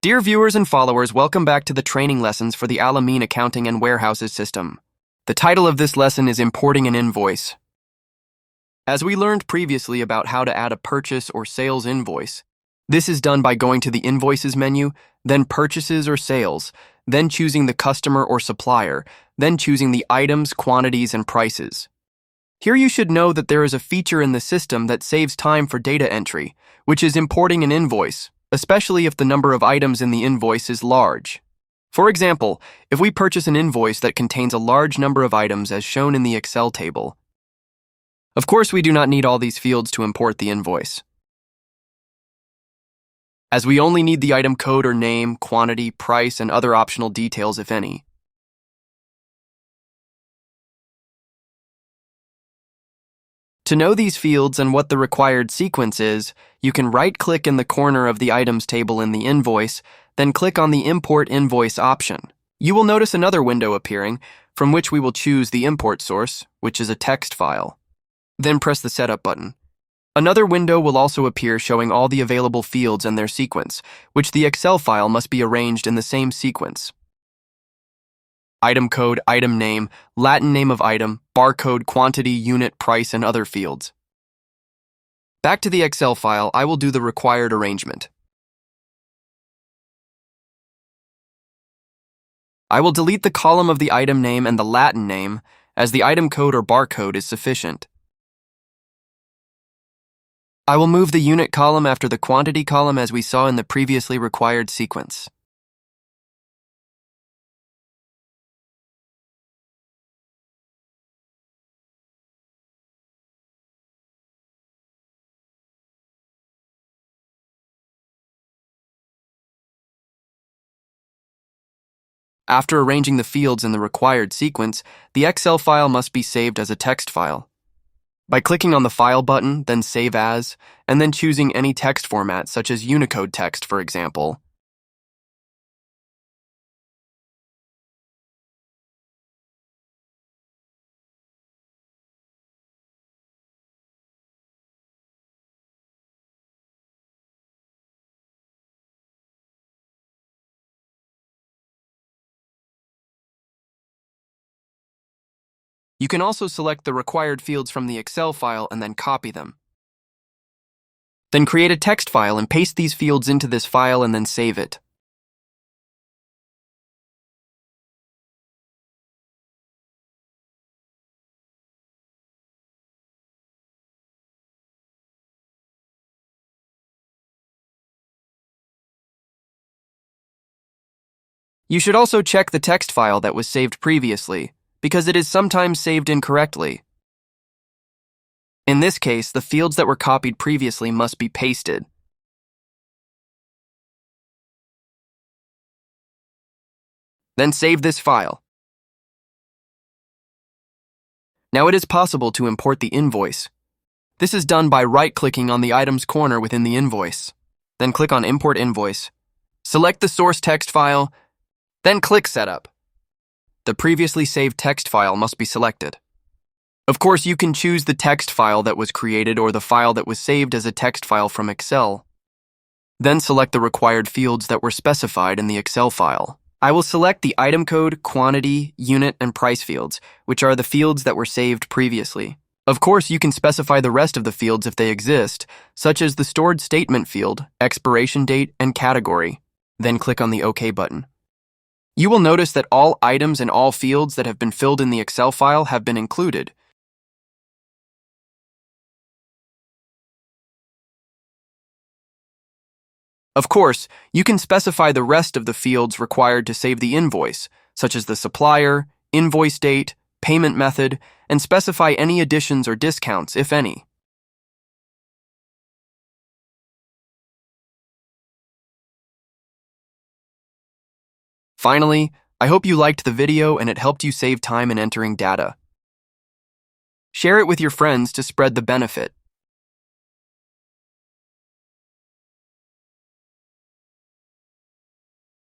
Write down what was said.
Dear viewers and followers, welcome back to the training lessons for the Ameen Accounting and Warehouses System. The title of this lesson is Importing an Invoice. As we learned previously about how to add a purchase or sales invoice, this is done by going to the Invoices menu, then Purchases or Sales, then choosing the customer or supplier, then choosing the items, quantities, and prices. Here you should know that there is a feature in the system that saves time for data entry, which is importing an invoice, especially if the number of items in the invoice is large. For example, if we purchase an invoice that contains a large number of items as shown in the Excel table. Of course, we do not need all these fields to import the invoice, as we only need the item code or name, quantity, price, and other optional details, if any. To know these fields and what the required sequence is, you can right-click in the corner of the items table in the invoice, then click on the Import Invoice option. You will notice another window appearing, from which we will choose the import source, which is a text file. Then press the Setup button. Another window will also appear showing all the available fields and their sequence, which the Excel file must be arranged in the same sequence. Item code, item name, Latin name of item, barcode, quantity, unit, price, and other fields. Back to the Excel file, I will do the required arrangement. I will delete the column of the item name and the Latin name, as the item code or barcode is sufficient. I will move the unit column after the quantity column as we saw in the previously required sequence. After arranging the fields in the required sequence, the Excel file must be saved as a text file. By clicking on the File button, then Save As, and then choosing any text format such as Unicode text, for example. You can also select the required fields from the Excel file and then copy them. Then create a text file and paste these fields into this file and then save it. You should also check the text file that was saved previously, because it is sometimes saved incorrectly. In this case, the fields that were copied previously must be pasted. Then save this file. Now it is possible to import the invoice. This is done by right-clicking on the item's corner within the invoice. Then click on Import Invoice. Select the source text file, then click Setup. The previously saved text file must be selected. Of course, you can choose the text file that was created or the file that was saved as a text file from Excel. Then select the required fields that were specified in the Excel file. I will select the item code, quantity, unit, and price fields, which are the fields that were saved previously. Of course, you can specify the rest of the fields if they exist, such as the stored statement field, expiration date, and category. Then click on the OK button. You will notice that all items and all fields that have been filled in the Excel file have been included. Of course, you can specify the rest of the fields required to save the invoice, such as the supplier, invoice date, payment method, and specify any additions or discounts, if any. Finally, I hope you liked the video and it helped you save time in entering data. Share it with your friends to spread the benefit.